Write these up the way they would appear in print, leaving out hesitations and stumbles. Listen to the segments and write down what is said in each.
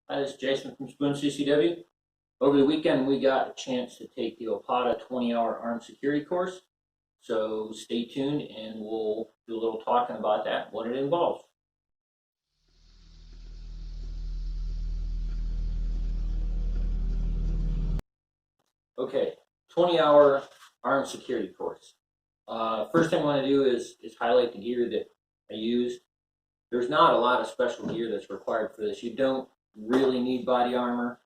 Hi, this is Jason from Spoon CCW. Over the weekend, we got a chance to take the Opata 20-hour armed security course. So stay tuned and we'll do a little talking about that, what it involves. Okay, 20-hour armed security course. First thing I want to do is highlight the gear that I use. There's not a lot of special gear that's required for this. You don't really need body armor.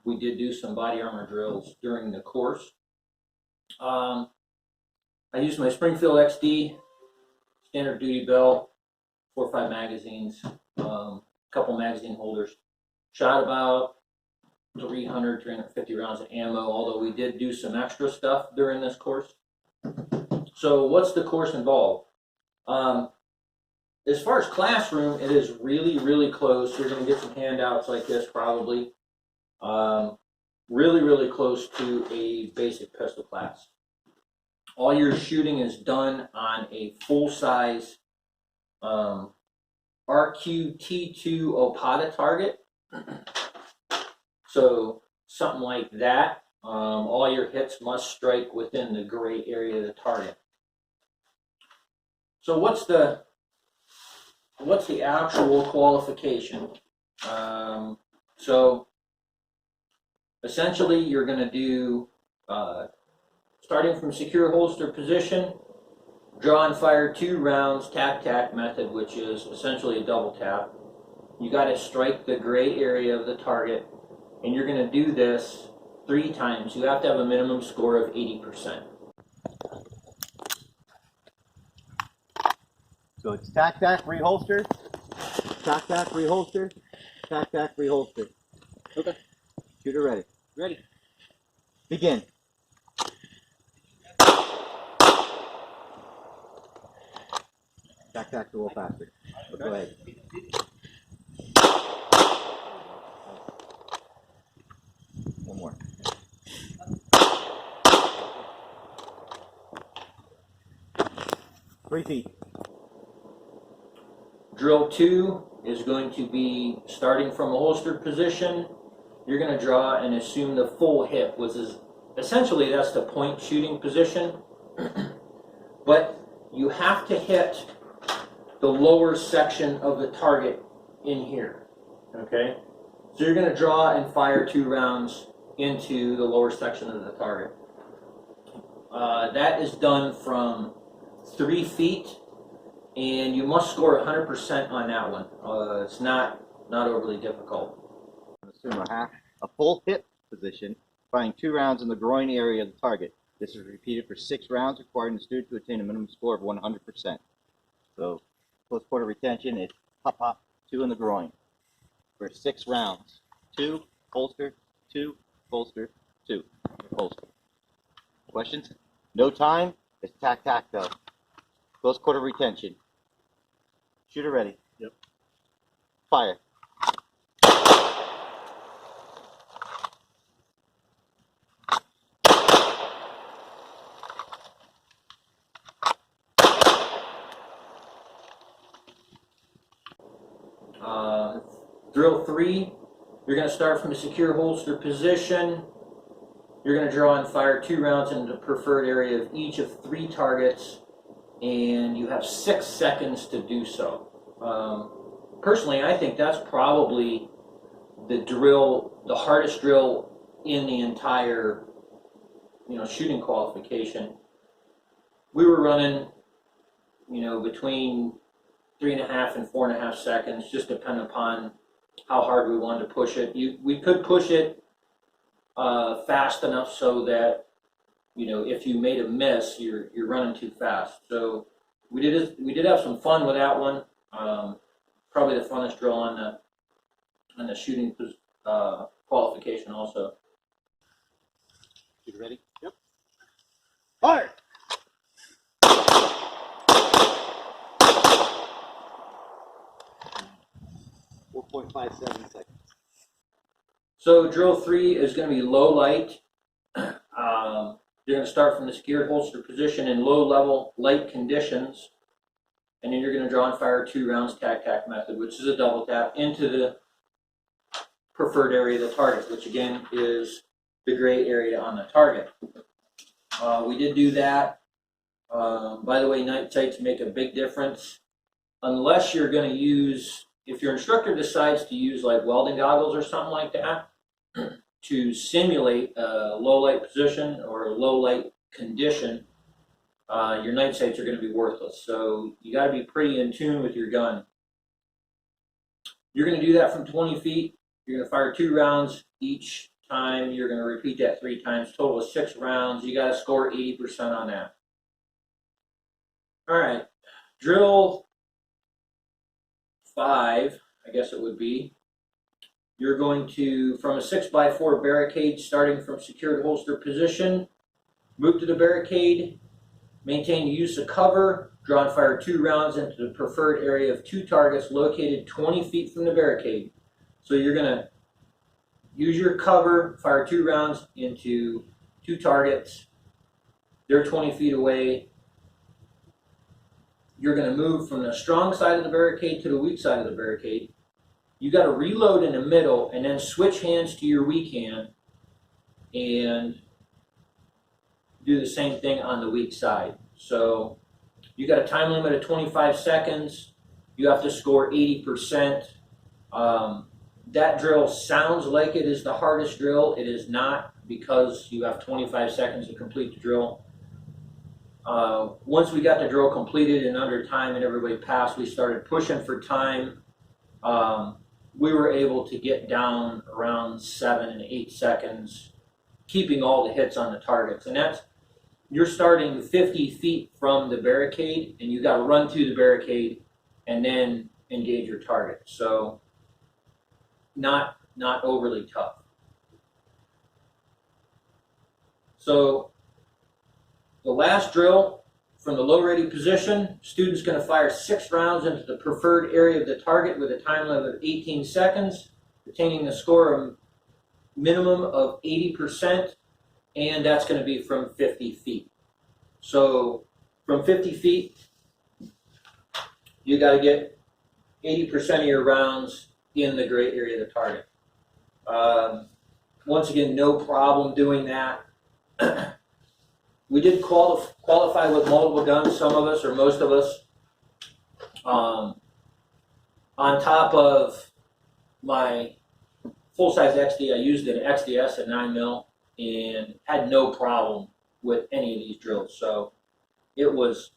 We did do some body armor drills during the course. I used my Springfield XD, standard duty belt, 4 or 5 magazines, couple magazine holders. Shot about 300, 350 rounds of ammo, although we did do some extra stuff during this course. So what's the course involved? As far as classroom, it is really, really close. You're going to get some handouts like this probably. Really, really close to a basic pistol class. All your shooting is done on a full-size RQT2 Opata target. So something like that. All your hits must strike within the gray area of the target. So what's the actual qualification? So essentially, you're going to do starting from secure holster position, draw and fire 2 rounds, tac-tac method, which is essentially a double tap. You got to strike the gray area of the target, and you're going to do this 3 times. You have to have a minimum score of 80%. So it's tac-tac, reholster, tac-tac, reholster, tac-tac, reholster. Okay. Shooter ready. Ready. Begin. Tac-tac a little faster. Go ahead. One more. Three feet. Drill 2 is going to be starting from a holstered position. You're going to draw and assume the full hip, which is essentially that's the point shooting position. But you have to hit the lower section of the target in here. Okay? So you're going to draw and fire 2 rounds into the lower section of the target. That is done from 3 feet, and you must score 100% on that one. It's not overly difficult. Assume a full hip position, firing 2 rounds in the groin area of the target. This is repeated for 6 rounds, requiring the student to attain a minimum score of 100%. So, close quarter retention is pop, pop, 2 in the groin for 6 rounds. 2, holster, 2, holster, 2, holster. Questions? No time. It's tac-tac though. Close quarter retention. Shooter ready. Yep. Fire. Drill 3, you're going to start from a secure holster position. You're going to draw and fire 2 rounds in the preferred area of each of 3 targets, and you have 6 seconds to do so. Personally, I think that's probably the hardest drill in the entire, shooting qualification. We were running, between 3.5 and 4.5 seconds, just depending upon how hard we wanted to push it. We could push it fast enough so that, if you made a miss, you're running too fast. So we did have some fun with that one. Probably the funnest drill on the shooting qualification also. You ready? Yep. Fire! .57 seconds. So drill 3 is going to be low light. You're going to start from the secured holster position in low level light conditions, and then you're going to draw and fire 2 rounds tac-tac method, which is a double tap into the preferred area of the target, which again is the gray area on the target. We did do that. By the way, night sights make a big difference. Unless you're going to use, if your instructor decides to use like welding goggles or something like that to simulate a low light position or a low light condition, your night sights are going to be worthless. So you got to be pretty in tune with your gun. You're going to do that from 20 feet. You're going to fire 2 rounds each time. You're going to repeat that 3 times. Total of 6 rounds. You got to score 80% on that. All right, drill 5, I guess it would be. You're going to, from a 6x4 barricade, starting from secured holster position, move to the barricade, maintain use of cover, draw and fire 2 rounds into the preferred area of 2 targets located 20 feet from the barricade. So you're going to use your cover, fire 2 rounds into 2 targets. They're 20 feet away. You're going to move from the strong side of the barricade to the weak side of the barricade. You got to reload in the middle and then switch hands to your weak hand and do the same thing on the weak side. So you got a time limit of 25 seconds. You have to score 80%. That drill sounds like it is the hardest drill. It is not, because you have 25 seconds to complete the drill. Once we got the drill completed and under time and everybody passed, we started pushing for time. We were able to get down around 7 and 8 seconds, keeping all the hits on the targets. And that's, you're starting 50 feet from the barricade, and you got to run through the barricade and then engage your target. So not overly tough. So the last drill, from the low ready position, student's going to fire 6 rounds into the preferred area of the target with a time limit of 18 seconds, attaining a score of minimum of 80%, and that's going to be from 50 feet. So from 50 feet, you got to get 80% of your rounds in the gray area of the target. Once again, no problem doing that. We did qualify with multiple guns, some of us or most of us. On top of my full-size XD, I used an XDS at 9mm and had no problem with any of these drills. So it was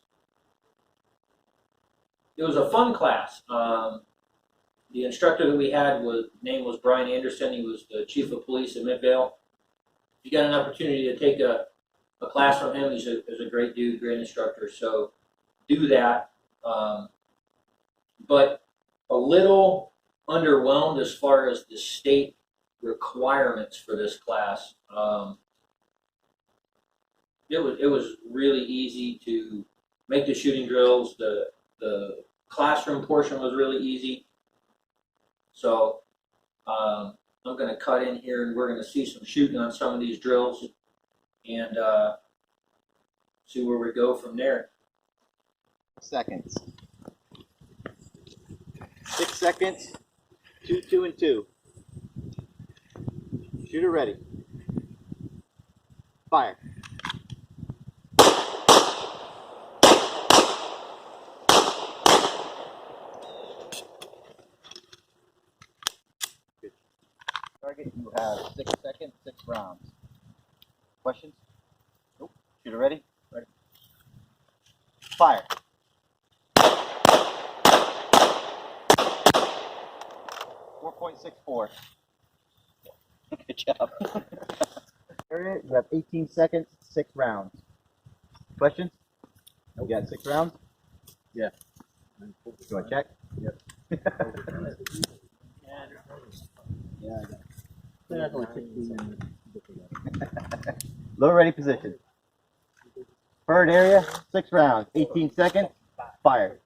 a fun class. The instructor that we had, name was Brian Anderson. He was the chief of police in Midvale. If you got an opportunity to take a class from him, he's a great dude, great instructor. So do that. But a little underwhelmed as far as the state requirements for this class. It was really easy to make the shooting drills. The classroom portion was really easy. So I'm going to cut in here, and we're going to see some shooting on some of these drills and see where we go from there. Seconds. 6 seconds. 2, 2, and 2. Shooter ready. Fire. Good. Target, you have 6 seconds, 6 rounds. Questions? Nope. Shooter ready? Ready. Fire. 4.64. Good job. You have 18 seconds, 6 rounds. Questions? You got 6 rounds? Yeah. You want to check? Yeah. Yeah, I got it. Low ready position. Third area, 6 rounds, 18 seconds, fire.